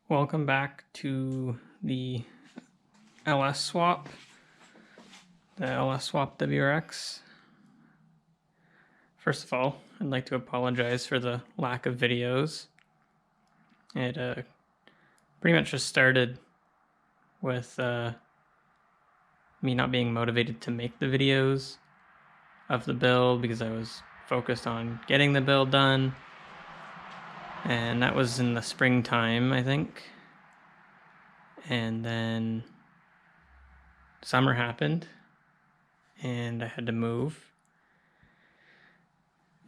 Welcome back to the LS swap, the LS Swapped WRX. First of all, I'd like to apologize for the lack of videos. It pretty much just started with me not being motivated to make the videos of the build because I was focused on getting the build done. And that was in the springtime, I think. And then summer happened and I had to move.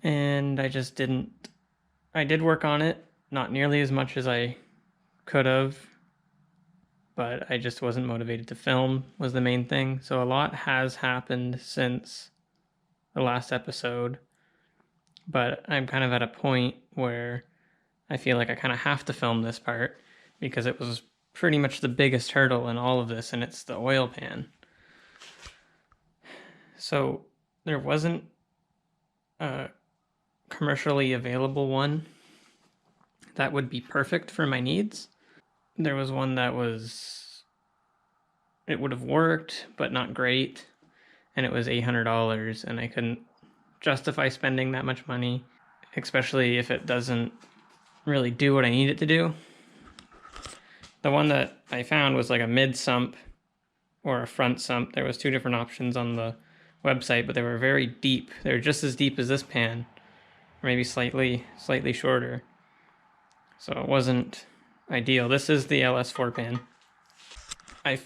And I just didn't, I did work on it, not nearly as much as I could have, but I just wasn't motivated to film was the main thing. So a lot has happened since the last episode, but I'm kind of at a point where I feel like I kind of have to film this part because it was pretty much the biggest hurdle in all of this, and it's the oil pan. So there wasn't a commercially available one that would be perfect for my needs. There was one that it would have worked, but not great, and it was $800, and I couldn't justify spending that much money, especially if it doesn't really do what I need it to do. The one that I found was like a mid sump or a front sump. There was two different options on the website, but they were very deep. They were just as deep as this pan, or maybe slightly shorter. So it wasn't ideal. This is the LS4 pan. I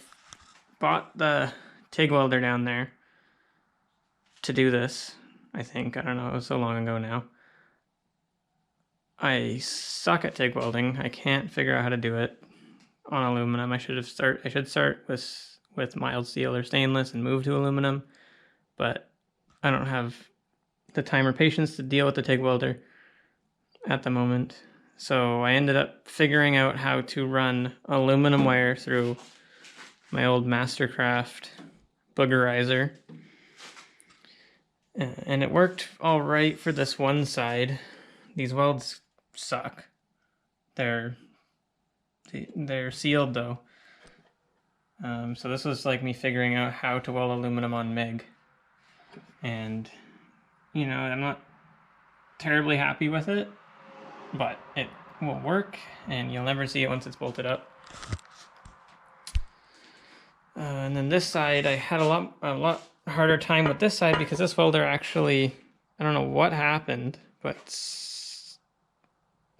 bought the TIG welder down there to do this, I think. I don't know, it was so long ago now. I suck at TIG welding. I can't figure out how to do it on aluminum. I should start with mild steel or stainless and move to aluminum, but I don't have the time or patience to deal with the TIG welder at the moment. So I ended up figuring out how to run aluminum wire through my old Mastercraft boogerizer. And it worked all right for this one side. These welds suck. They're sealed though. So this was like me figuring out how to weld aluminum on MIG. And, you know, I'm not terribly happy with it, but it will work and you'll never see it once it's bolted up. And then this side, I had a lot harder time with this side because this welder actually, I don't know what happened, but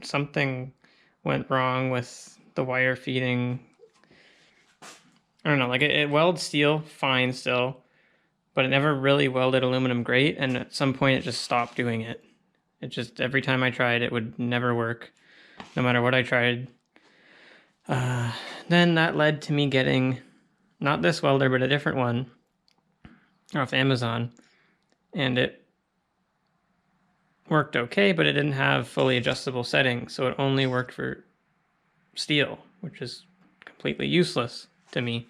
something went wrong with the wire feeding. I don't know, like it welds steel fine still, but it never really welded aluminum great, and at some point it just stopped doing it. It just, every time I tried, it would never work, no matter what I tried. Then that led to me getting, not this welder, but a different one off Amazon, and it worked okay, but it didn't have fully adjustable settings, so it only worked for steel, which is completely useless to me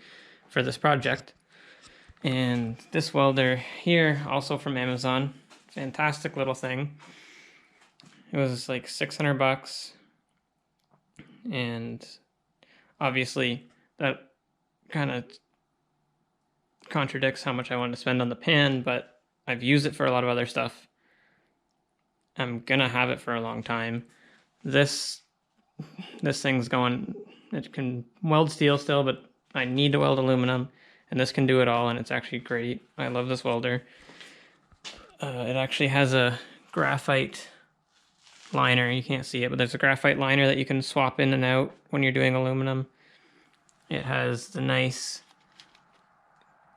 for this project. And this welder here, also from Amazon, fantastic little thing. It was like $600, and obviously that kind of contradicts how much I wanted to spend on the pan, but I've used it for a lot of other stuff. I'm gonna have it for a long time. This thing's going, it can weld steel still, but I need to weld aluminum, and this can do it all, and it's actually great. I love this welder. It actually has a graphite liner. You can't see it, but there's a graphite liner that you can swap in and out when you're doing aluminum. It has the nice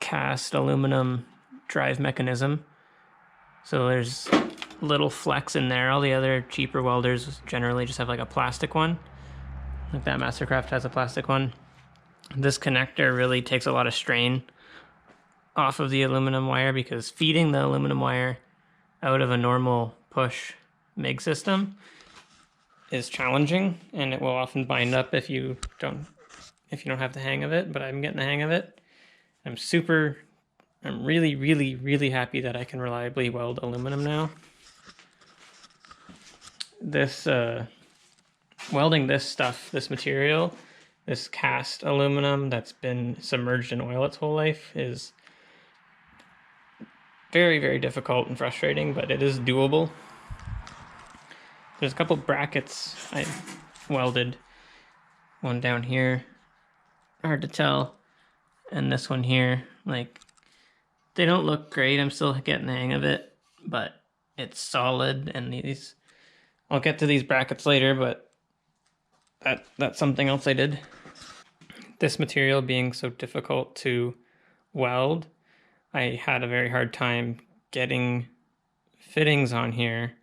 cast aluminum drive mechanism. So there's little flex in there. All the other cheaper welders generally just have like a plastic one. Like that Mastercraft has a plastic one. This connector really takes a lot of strain off of the aluminum wire because feeding the aluminum wire out of a normal push MIG system is challenging, and it will often bind up if you don't have the hang of it, but I'm getting the hang of it. I'm really happy that I can reliably weld aluminum now. This welding this stuff, this material, this cast aluminum that's been submerged in oil its whole life, is very, very difficult and frustrating, but it is doable. There's a couple brackets I welded. One down here, hard to tell, and this one here, like, they don't look great. I'm still getting the hang of it, but it's solid, and these, I'll get to these brackets later, but that's something else I did. This material being so difficult to weld, I had a very hard time getting fittings on here.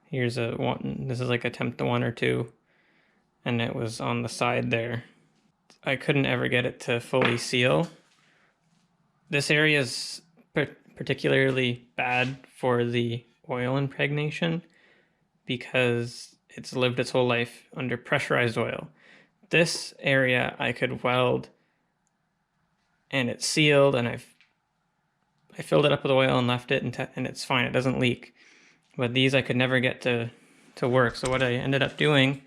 Here's a one, this is like attempt 1 or 2, and it was on the side there. I couldn't ever get it to fully seal. This area is particularly bad for the oil impregnation because it's lived its whole life under pressurized oil. This area I could weld and it's sealed, and I filled it up with oil and left it, and it's fine, it doesn't leak. But these I could never get to work. So what I ended up doing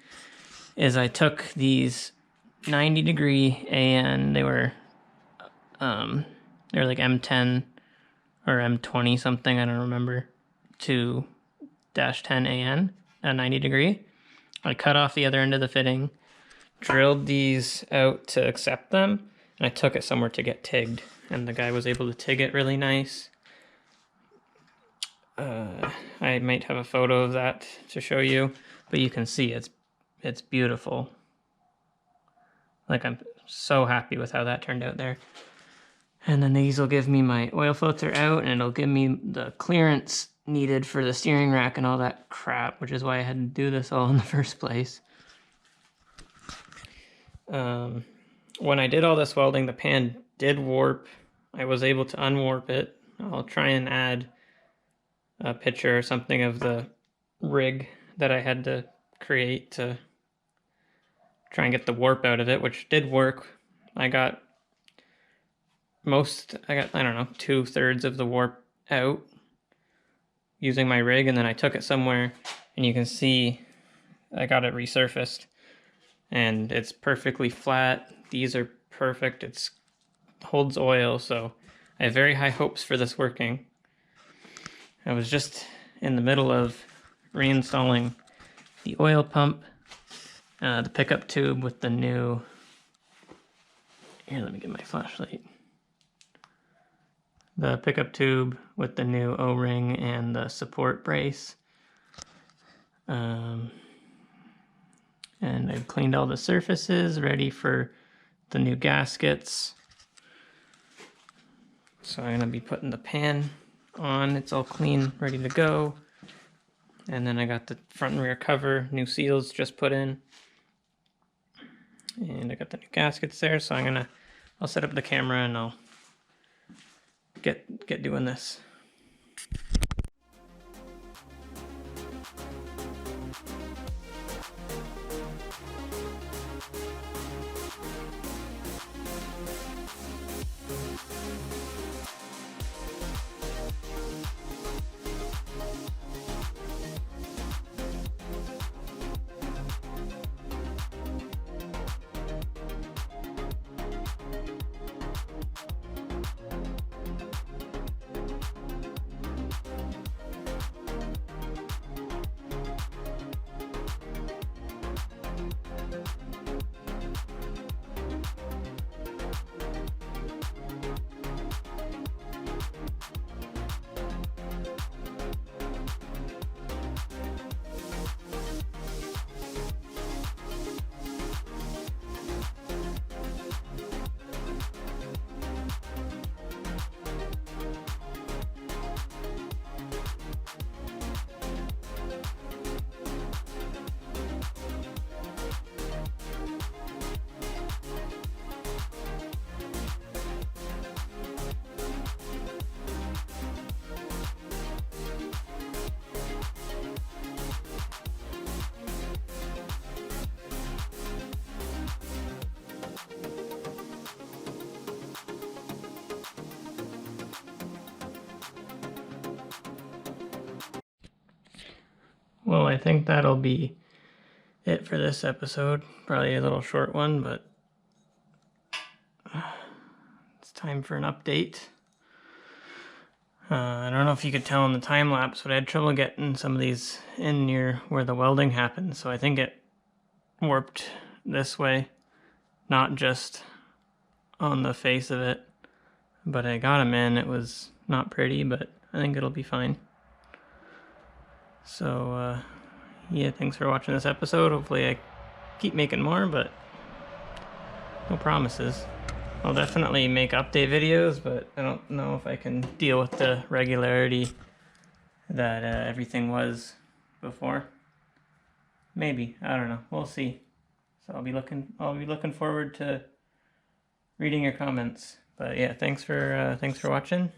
is I took these 90-degree AN, they were like M10 or M20 something, I don't remember, to -10 AN at 90 degree. I cut off the other end of the fitting, drilled these out to accept them, and I took it somewhere to get tigged, and the guy was able to tig it really nice. I might have a photo of that to show you, but you can see it's beautiful. Like, I'm so happy with how that turned out there. And then these will give me my oil filter out, and it'll give me the clearance needed for the steering rack and all that crap, which is why I had to do this all in the first place. When I did all this welding, the pan did warp. I was able to unwarp it. I'll try and add a picture or something of the rig that I had to create to try and get the warp out of it, which did work. I got, I don't know, 2/3 of the warp out using my rig, and then I took it somewhere, and you can see I got it resurfaced, and it's perfectly flat. These are perfect. It holds oil, so I have very high hopes for this working. I was just in the middle of reinstalling the oil pump, the pickup tube with the new, here, let me get my flashlight. The pickup tube with the new O-ring and the support brace. And I've cleaned all the surfaces, ready for the new gaskets. So I'm gonna be putting the pan on. It's all clean, ready to go. And then I got the front and rear cover, new seals just put in. And I got the new gaskets there, so I'll set up the camera and I'll get doing this. Well, I think that'll be it for this episode. Probably a little short one, but it's time for an update. I don't know if you could tell in the time lapse, but I had trouble getting some of these in near where the welding happened, so I think it warped this way, not just on the face of it. But I got them in. It was not pretty, but I think it'll be fine. So, yeah, thanks for watching this episode. Hopefully I keep making more, but no promises. I'll definitely make update videos, but I don't know if I can deal with the regularity that everything was before. Maybe, I don't know. We'll see. So I'll be looking forward to reading your comments. But yeah, thanks for watching.